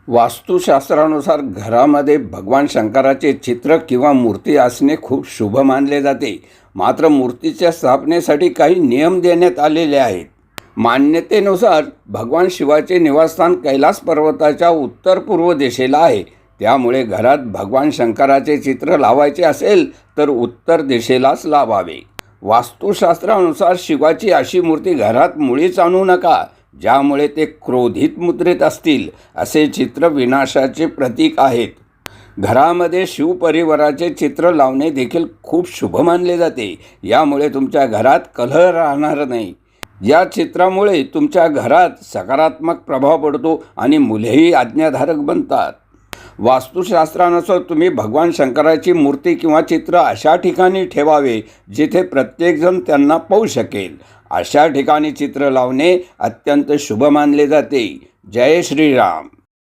वास्तुशास्त्रानुसार घरामध्ये भगवान शंकराचे चित्र किंवा मूर्ती असणे खूप शुभ मानले जाते. मात्र मूर्तीच्या स्थापनेसाठी काही नियम देण्यात आलेले आहेत. मान्यतेनुसार भगवान शिवाचे निवासस्थान कैलास पर्वताच्या उत्तर पूर्व दिशेला आहे. त्यामुळे घरात भगवान शंकराचे चित्र लावायचे असेल तर उत्तर दिशेलाच लावावे. वास्तुशास्त्रानुसार शिवाची अशी मूर्ती घरात मुळीच आणू नका, ज्यामुळे ते क्रोधित मुद्रित असतील. असे चित्र विनाशाचे प्रतीक आहेत. घरामध्ये शिवपरिवाराचे चित्र लावणे देखील खूप शुभ मानले जाते. यामुळे तुमच्या घरात कलह राहणार नाही. या चित्रामुळे तुमच्या घरात सकारात्मक प्रभाव पडतो आणि मुलेही आज्ञाधारक बनतात. वास्तुशास्त्रानुसार तुम्ही भगवान शंकराची मूर्ती किंवा चित्र अशा ठिकाणी ठेवावे जिथे प्रत्येकजण त्यांना पाहू शकेल. अशा ठिकाणी चित्र लावणे अत्यंत शुभ मानले जाते. जय श्रीराम.